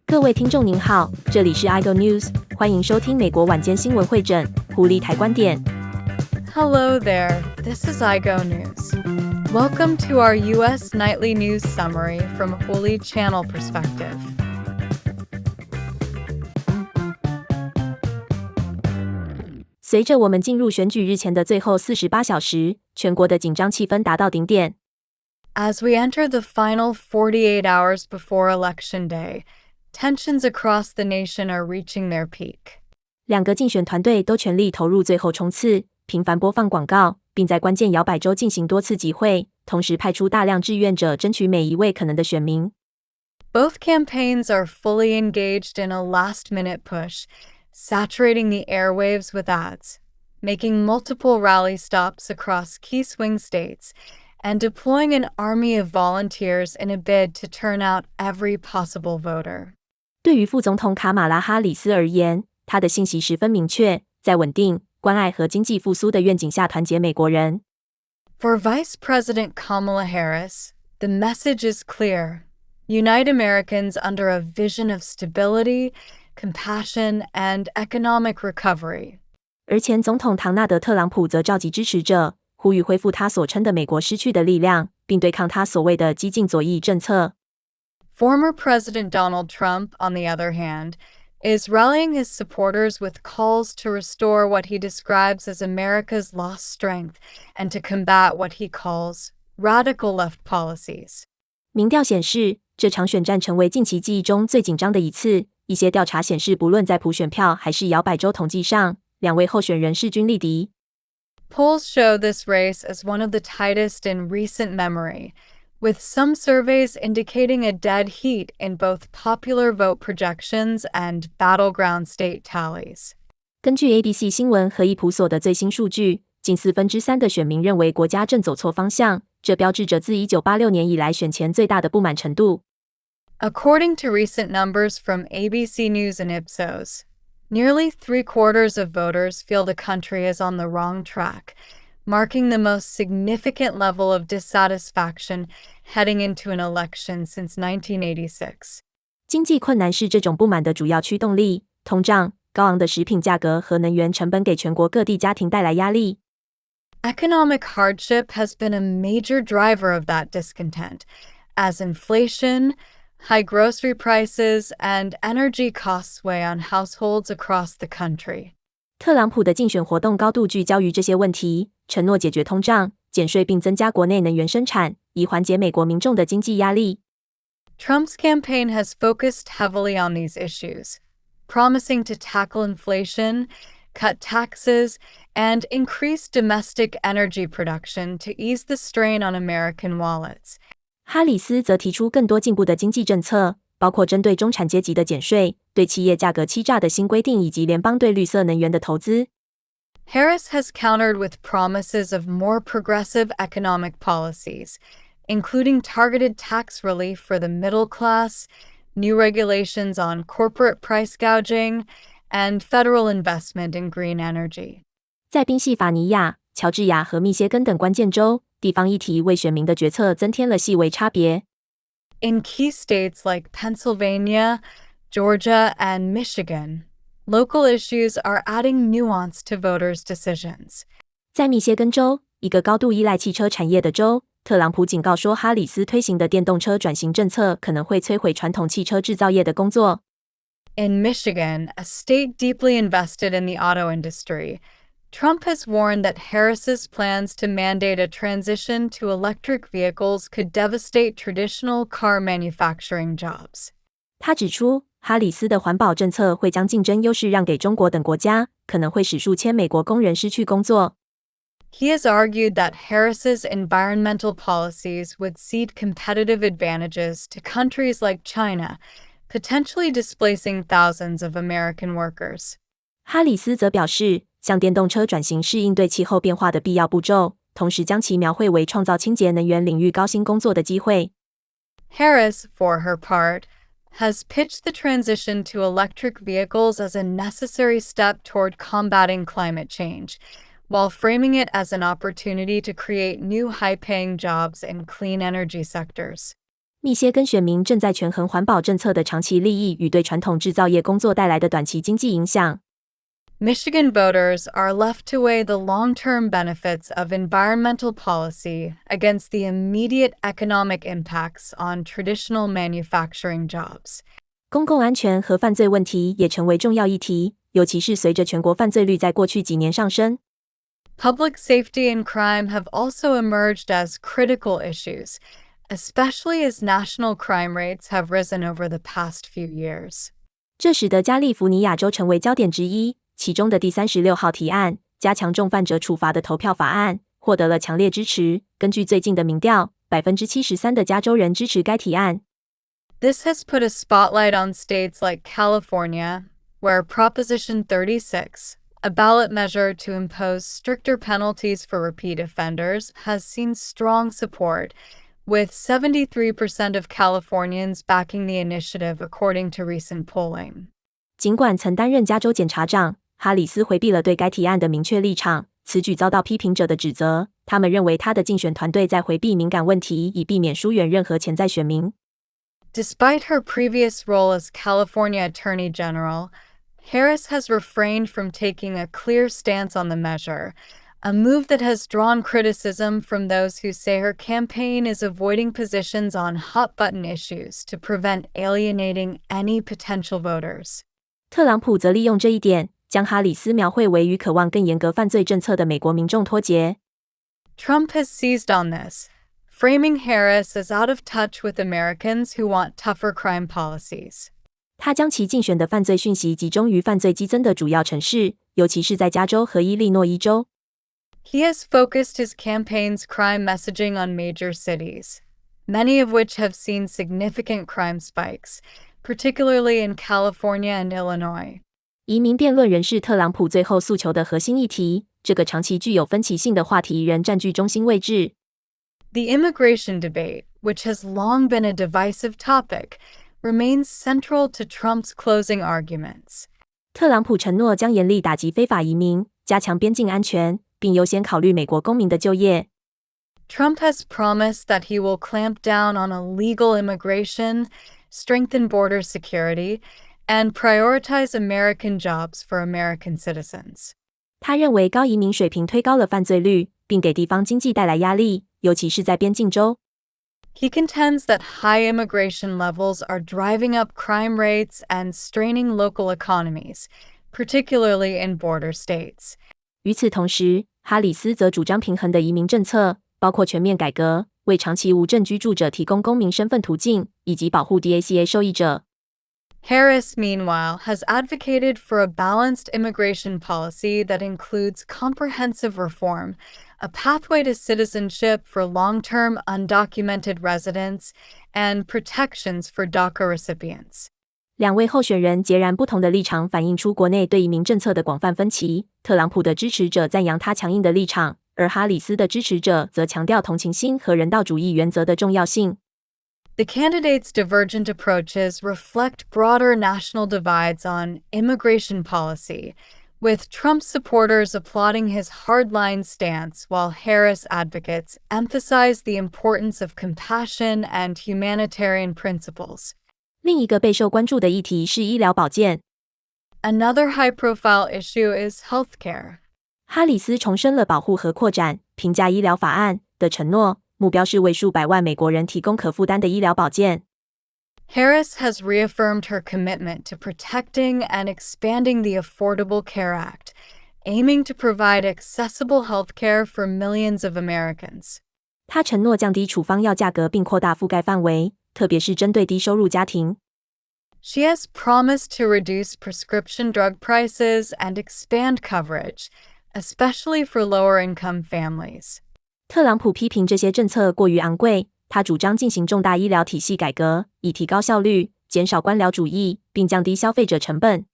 各位听众您好，这里是 iGo News， 欢迎收听美国晚间新闻会诊，狐狸台观点。Hello there, this is iGo News. Welcome to our U.S. Nightly News Summary from a Holy Channel perspective. 随着我们进入选举日前的最后48小时，全国的紧张气氛达到顶点。As we enter the final 48 hours before Election Day, tensions across the nation are reaching their peak. 两个竞选团队都全力投入最后冲刺，频繁播放广告，并在关键摇摆州进行多次集会，同时派出大量志愿者争取每一位可能的选民。Both campaigns are fully engaged in a last-minute push, saturating the airwaves with ads, making multiple rally stops across key swing states, and deploying an army of volunteers in a bid to turn out every possible voter. 对于副总统卡马拉哈里斯而言，他的信息十分明确，在稳定、关爱和经济复苏的愿景下团结美国人。For Vice President Kamala Harris, the message is clear. Unite Americans under a vision of stability, compassion, and economic recovery. 而前总统唐纳德·特朗普则召集支持者，呼吁恢复他所称的美国失去的力量，并对抗他所谓的激进左翼政策。Former President Donald Trump, on the other hand, is rallying his supporters with calls to restore what he describes as America's lost strength and to combat what he calls radical left policies. 民调显示，这场选战成为近期记忆中最紧张的一次。一些调查显示，不论在普选票还是摇摆州统计上，两位候选人势均力敌。Polls show this race as one of the tightest in recent memory, with some surveys indicating a dead heat in both popular vote projections and battleground state tallies. 根据 ABC 新闻和易普所的最新数据，近3%的选民认为国家正走错方向，这标志着自1986年以来选前最大的不满程度。According to recent numbers from ABC News and Ipsos, nearly 3/4 of voters feel the country is on the wrong track, marking the most significant level of dissatisfaction heading into an election since 1986. 经济困难是这种不满的主要驱动力，通胀、高昂的食品价格和能源成本给全国各地家庭带来压力。Economic hardship has been a major driver of that discontent, as inflation, high grocery prices, and energy costs weigh on households across the country. 特朗普的竞选活动高度聚焦于这些问题，承诺解决通胀、减税并增加国内能源生产，以缓解美国民众的经济压力。Trump's campaign has focused heavily on these issues, promising to tackle inflation, cut taxes, and increase domestic energy production to ease the strain on American wallets. 哈里斯则提出更多进步的经济政策，包括针对中产阶级的减税、对企业价格欺诈的新规定以及联邦对绿色能源的投资。Harris has countered with promises of more progressive economic policies, including targeted tax relief for the middle class, new regulations on corporate price gouging, and federal investment in green energy. 在宾夕法尼亚、乔治亚和密歇根等关键州，地方议题为选民的决策增添了细微差别。In key states like Pennsylvania, Georgia, and Michigan, local issues are adding nuance to voters' decisions. 在密歇根州，一个高度依赖汽车产业的州，特朗普警告说，哈里斯推行的电动车转型政策可能会摧毁传统汽车制造业的工作。In Michigan, a state deeply invested in the auto industry, Trump has warned that Harris's plans to mandate a transition to electric vehicles could devastate traditional car manufacturing jobs. 他指出，哈里斯的环保政策会将竞争优势让给中国等国家，可能会使数千美国工人失去工作。He has argued that Harris's environmental policies would cede competitive advantages to countries like China, potentially displacing thousands of American workers. 哈里斯则表示，向电动车转型是应对气候变化的必要步骤，同时将其描绘为创造清洁能源领域高薪工作的机会。Harris, for her part, has pitched the transition to electric vehicles as a necessary step toward combating climate change, while framing it as an opportunity to create new high-paying jobs in clean energy sectors. 密歇根选民正在权衡环保政策的长期利益与对传统制造业工作带来的短期经济影响。Michigan voters are left to weigh the long-term benefits of environmental policy against the immediate economic impacts on traditional manufacturing jobs. 公共安全和犯罪问题也成为重要议题，尤其是随着全国犯罪率在过去几年上升。Public safety and crime have also emerged as critical issues, especially as national crime rates have risen over the past few years. 这使得加利福尼亚州成为焦点之一，其中的第36号提案，加强重犯者处罚的投票法案，获得了强烈支持。根据最近的民调，73%的加州人支持该提案。This has put a spotlight on states like California, where Proposition 36, a ballot measure to impose stricter penalties for repeat offenders, has seen strong support, with 73% of Californians backing the initiative according to recent polling. 尽管曾担任加州检察长，哈里斯回避了对该提案的明确立场，此举遭到批评者的指责。他们认为他的竞选团队在回避敏感问题，以避免疏远任何潜在选民。Despite her previous role as California Attorney General, Harris has refrained from taking a clear stance on the measure, a move that has drawn criticism from those who say her campaign is avoiding positions on hot-button issues to prevent alienating any potential voters. 特朗普则利用这一点，将哈里斯描绘为与渴望更严格犯罪政策的美国民众脱节。Trump has seized on this, framing Harris as out of touch with Americans who want tougher crime policies. 他将其竞选的犯罪讯息集中于犯罪激增的主要城市，尤其是在加州和伊利诺伊州。He has focused his campaign's crime messaging on major cities, many of which have seen significant crime spikes, particularly in California and Illinois. 移民辩论仍是特朗普最后诉求的核心议题，这个长期具有分歧性的话题仍占据中心位置。The immigration debate, which has long been a divisive topic, remains central to Trump's closing arguments. 特朗普承诺将严厉打击非法移民，加强边境安全，并优先考虑美国公民的就业。Trump has promised that he will clamp down on illegal immigration, strengthen border security, and prioritize American jobs for American citizens. 他认为高移民水平推高了犯罪率，并给地方经济带来压力，尤其是在边境州。He contends that high immigration levels are driving up crime rates and straining local economies, particularly in border states. 与此同时，哈里斯则主张平衡的移民政策，包括全面改革，为长期无证居住者提供公民身份途径，以及保护 DACA 受益者。Harris, meanwhile, has advocated for a balanced immigration policy that includes comprehensive reform, a pathway to citizenship for long-term undocumented residents, and protections for DACA recipients. 两位候选人截然不同的立场，反映出国内对移民政策的广泛分歧。特朗普的支持者赞扬他强硬的立场，而哈里斯的支持者则强调同情心和人道主义原则的重要性。The candidates' divergent approaches reflect broader national divides on immigration policy, with Trump supporters applauding his hardline stance while Harris advocates emphasize the importance of compassion and humanitarian principles. 另一个备受关注的议题是医疗保健。Another high-profile issue is healthcare. 哈里斯重申了保护和扩展平价医疗法案的承诺，目标是为数百万美国人提供可负担的医疗保健。Harris has reaffirmed her commitment to protecting and expanding the Affordable Care Act, aiming to provide accessible health care for millions of Americans. 他承诺降低处方药价格并扩大覆盖范围，特别是针对低收入家庭。She has promised to reduce prescription drug prices and expand coverage, especially for lower-income families. 特朗普批评这些政策过于昂贵，他主张进行重大医疗体系改革，以提高效率、减少官僚主义，并降低消费者成本。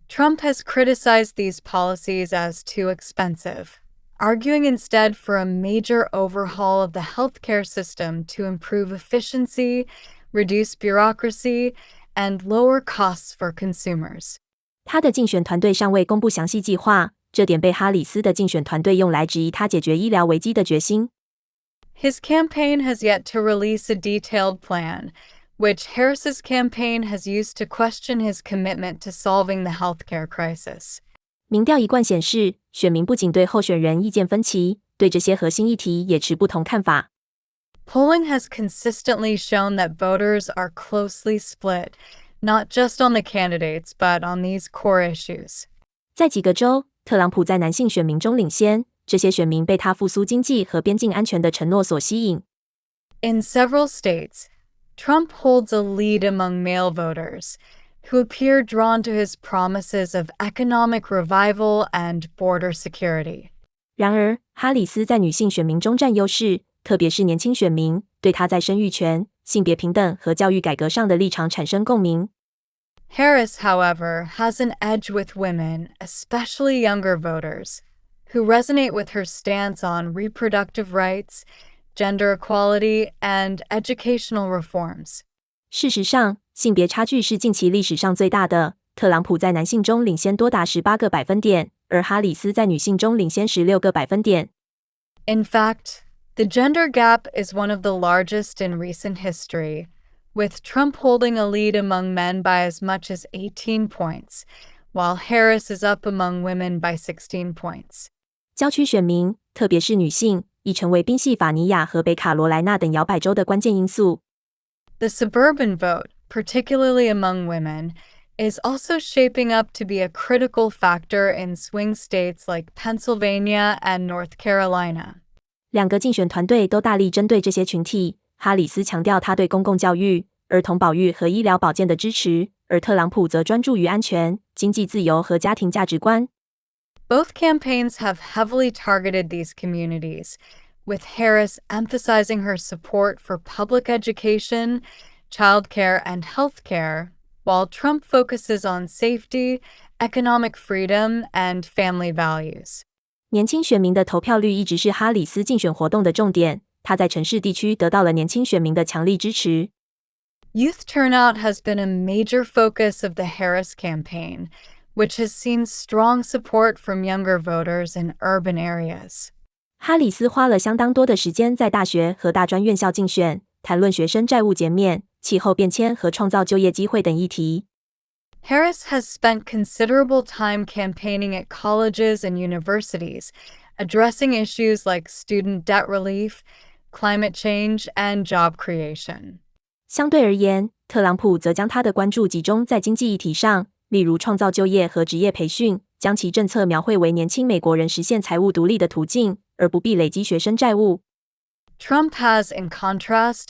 Trump has criticized these policies as too expensive, arguing instead for a major overhaul of the healthcare system to improve efficiency, reduce bureaucracy, and lower costs for consumers. 他的竞选团队尚未公布详细计划，这点被哈里斯的竞选团队用来质疑他解决医疗危机的决心。His campaign has yet to release a detailed plan, which Harris's campaign has used to question his commitment to solving the healthcare crisis. 民调一贯显示，选民不仅对候选人意见分歧，对这些核心议题也持不同看法。Polling has consistently shown that voters are closely split, not just on the candidates, but on these core issues. 在几个州，特朗普在男性选民中领先，这些选民被他复苏经济和边境安全的承诺所吸引。In several states, Trump holds a lead among male voters, who appear drawn to his promises of economic revival and border security. 然而，哈里斯在女性选民中占优势，特别是年轻选民，对他在生育权、性别平等和教育改革上的立场产生共鸣。Harris, however, has an edge with women, especially younger voters, who resonate with her stance on reproductive rights, gender equality, and educational reforms. 事实上，性别差距是近期历史上最大的。特朗普在男性中领先多达18个百分点，而哈里斯在女性中领先16个百分点。In fact, the gender gap is one of the largest in recent history, with Trump holding a lead among men by as much as 18 points, while Harris is up among women by 16 points. 郊区选民，特别是女性，已成为宾夕法尼亚和北卡罗来纳等摇摆州的关键因素。The suburban vote, particularly among women, is also shaping up to be a critical factor in swing states like Pennsylvania and North Carolina. 两个竞选团队都大力针对这些群体。哈里斯强调他对公共教育、儿童保育和医疗保健的支持，而特朗普则专注于安全、经济自由和家庭价值观。Both campaigns have heavily targeted these communities, with Harris emphasizing her support for public education, childcare, and healthcare, while Trump focuses on safety, economic freedom, and family values. 年轻选民的投票率一直是哈里斯竞选活动的重点，他在城市地区得到了年轻选民的强力支持。Youth turnout has been a major focus of the Harris campaign, which has seen strong support from younger voters in urban areas. 哈里斯花了相当多的时间在大学和大专院校竞选，谈论学生债务减免、气候变迁和创造就业机会等议题。Harris has spent considerable time campaigning at colleges and universities, addressing issues like student debt relief, climate change, and job creation. 相对而言，特朗普则将他的关注集中在经济议题上，例如创造就业和职业培训，将其政策描绘为年轻美国人实现财务独立的途径，而不必累积学生债务。Trump has, in contrast,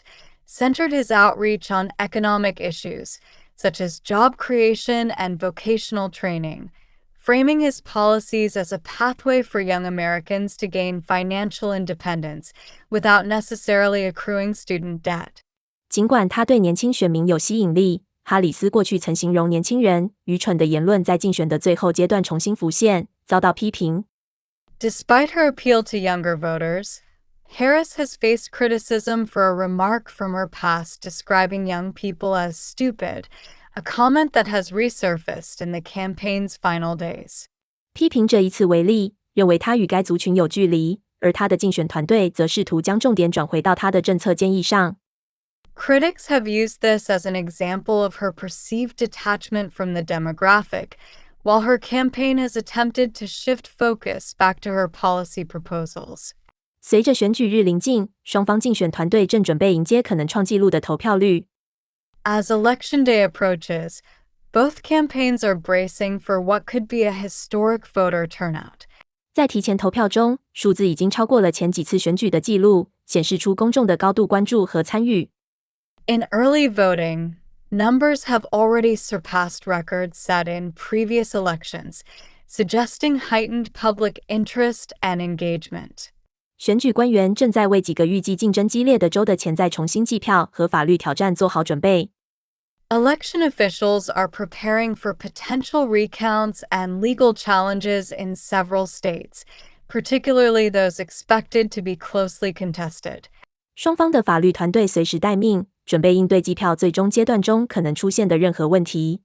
centered his outreach on economic issues, such as job creation and vocational training, framing his policies as a pathway for young Americans to gain financial independence without necessarily accruing student debt. 尽管他对年轻选民有吸引力，哈里斯过去曾形容年轻人愚蠢的言论在竞选的最后阶段重新浮现，遭到批评。Despite her appeal to younger voters, Harris has faced criticism for a remark from her past describing young people as stupid, a comment that has resurfaced in the campaign's final days. 批评者以此为例，认为他与该族群有距离，而他的竞选团队则试图将重点转回到他的政策建议上。Critics have used this as an example of her perceived detachment from the demographic, while her campaign has attempted to shift focus back to her policy proposals. 随着选举日临近，双方竞选团队正准备迎接可能创纪录的投票率。As Election Day approaches, both campaigns are bracing for what could be a historic voter turnout. 在提前投票中，数字已经超过了前几次选举的记录，显示出公众的高度关注和参与。In early voting, numbers have already surpassed records set in previous elections, suggesting heightened public interest and engagement. 选举官员正在为几个预计竞争激烈的州的潜在重新计票和法律挑战做好准备。Election officials are preparing for potential recounts and legal challenges in several states, particularly those expected to be closely contested. 双方的法律团队随时待命，准备应对计票最终阶段中可能出现的任何问题。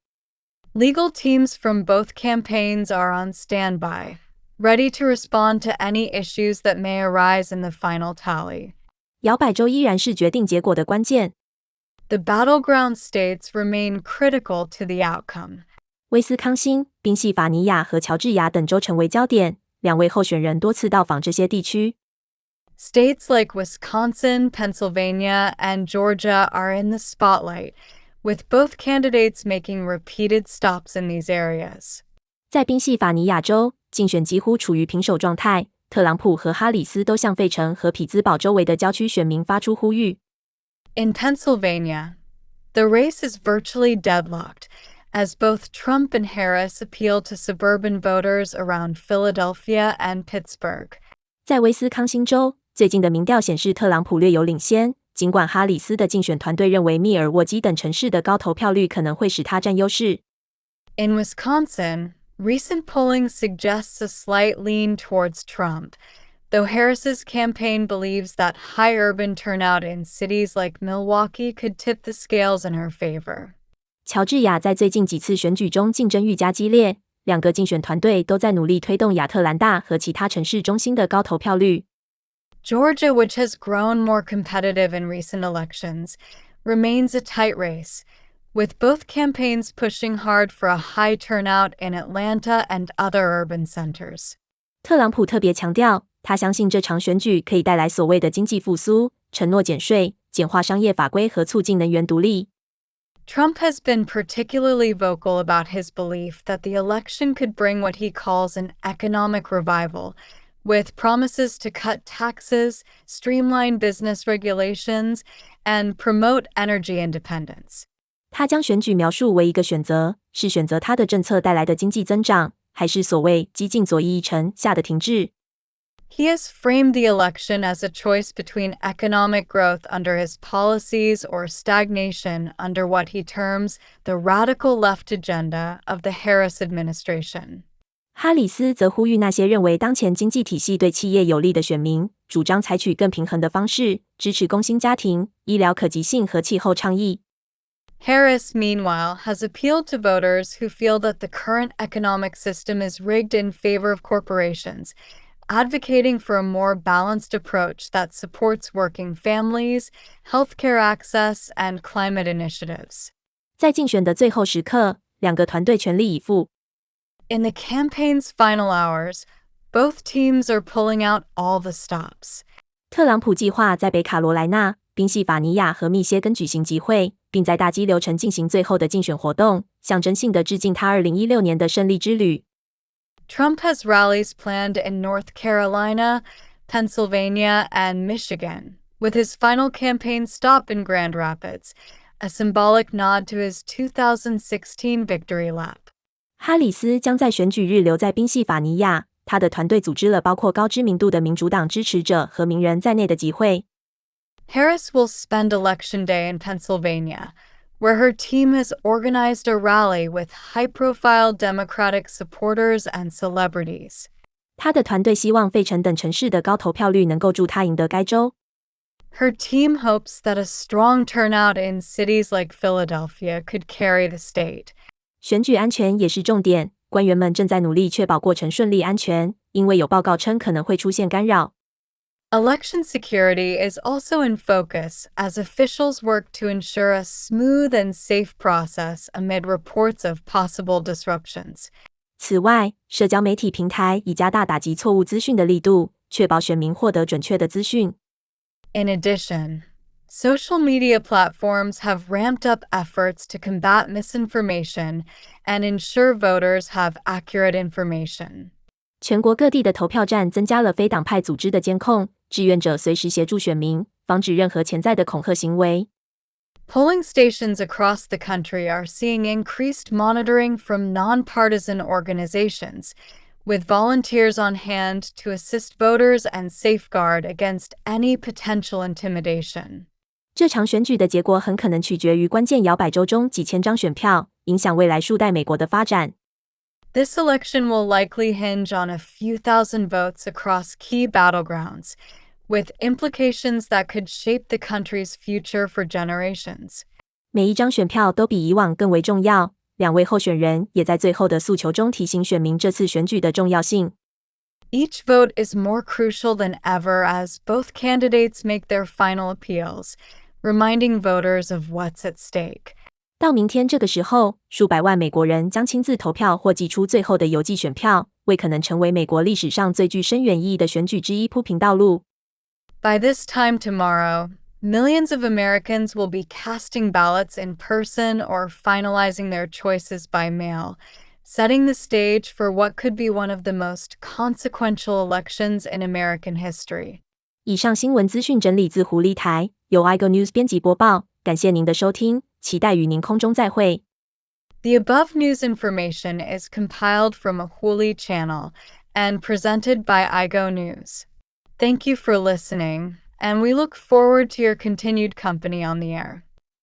Legal teams from both campaigns are on standby, ready to respond to any issues that may arise in the final tally. 摇摆州依然是决定结果的关键。The battleground states remain critical to the outcome. 威斯康星、宾夕法尼亚和乔治亚等州成为焦点，两位候选人多次到访这些地区。States like Wisconsin, Pennsylvania, and Georgia are in the spotlight, with both candidates making repeated stops in these areas. 在宾夕法尼亚州，竞选几乎处于平手状态，特朗普和哈里斯都向费城和匹兹堡周围的郊区选民发出呼吁。In Pennsylvania, the race is virtually deadlocked, as both Trump and Harris appeal to suburban voters around Philadelphia and Pittsburgh. 在威斯康星州，最近的民调显示特朗普略有领先，尽管哈里斯的竞选团队认为密尔沃基等城市的高投票率可能会使他占优势。In Wisconsin, recent polling suggests a slight lean towards Trump, though Harris's campaign believes that high urban turnout in cities like Milwaukee could tip the scales in her favor. 乔治亚在最近几次选举中竞争愈加激烈，两个竞选团队都在努力推动亚特兰大和其他城市中心的高投票率。Georgia, which has grown more competitive in recent elections, remains a tight race, with both campaigns pushing hard for a high turnout in Atlanta and other urban centers. 特朗普特别强调，他相信这场选举可以带来所谓的经济复苏，承诺减税、简化商业法规和促进能源独立。Trump has been particularly vocal about his belief that the election could bring what he calls an economic revival, with promises to cut taxes, streamline business regulations, and promote energy independence. 他将选举描述为一个选择，是选择他的政策带来的经济增长，还是所谓激进左翼议程下的停滞。He has framed the election as a choice between economic growth under his policies or stagnation under what he terms the radical left agenda of the Harris administration. 哈里斯则呼吁那些认为当前经济体系对企业有利的选民，主张采取更平衡的方式，支持工薪家庭、医疗可及性和气候倡议。Harris, meanwhile, has appealed to voters who feel that the current economic system is rigged in favor of corporations, advocating for a more balanced approach that supports working families, healthcare access, and climate initiatives. 在竞选的最后时刻，两个团队全力以赴。In the campaign's final hours, both teams are pulling out all the stops. 特朗普计划在北卡罗来纳、宾夕法尼亚和密歇根举行集会，并在大激流城进行最后的竞选活动，象征性的致敬他2016年的胜利之旅。Trump has rallies planned in North Carolina, Pennsylvania, and Michigan, with his final campaign stop in Grand Rapids, a symbolic nod to his 2016 victory lap. 哈里斯将在选举日留在宾夕法尼亚，他的团队组织了包括高知名度的民主党支持者和名人在内的集会。Harris will spend Election Day in Pennsylvania, where her team has organized a rally with high-profile Democratic supporters and celebrities. 他的团队希望费城等城市的高投票率能够助他赢得该州。Her team hopes that a strong turnout in cities like Philadelphia could carry the state. 选举安全也是重点，官员们正在努力确保过程顺利安全，因为有报告称可能会出现干扰。Election security is also in focus as officials work to ensure a smooth and safe process amid reports of possible disruptions. 此外，社交媒体平台已加大打击错误资讯的力度，确保选民获得准确的资讯。In addition, social media platforms have ramped up efforts to combat misinformation and ensure voters have accurate information. 全国各地的投票站增加了非党派组织的监控，志愿者随时协助选民，防止任何潜在的恐吓行为。Polling stations across the country are seeing increased monitoring from nonpartisan organizations, with volunteers on hand to assist voters and safeguard against any potential intimidation. 这场选举的结果很可能取决于关键摇摆州中几千张选票，影响未来数代美国的发展。This election will likely hinge on a few thousand votes across key battlegrounds, with implications that could shape the country's future for generations. 每一张选票都比以往更为重要。两位候选人也在最后的诉求中提醒选民这次选举的重要性。Each vote is more crucial than ever as both candidates make their final appeals, reminding voters of what's at stake. 到明天这个时候，数百万美国人将亲自投票或寄出最后的邮寄选票，为可能成为美国历史上最具深远意义的选举之一铺平道路。By this time tomorrow, millions of Americans will be casting ballots in person or finalizing their choices by mail, setting the stage for what could be one of the most consequential elections in American history. 以上新闻资讯整理自狐狸台，由 iGo News 编辑播报。感谢您的收听，期待与您空中再会。The above news information is compiled from a Huli channel and presented by iGo News. Thank you for listening, and we look forward to your continued company on the air.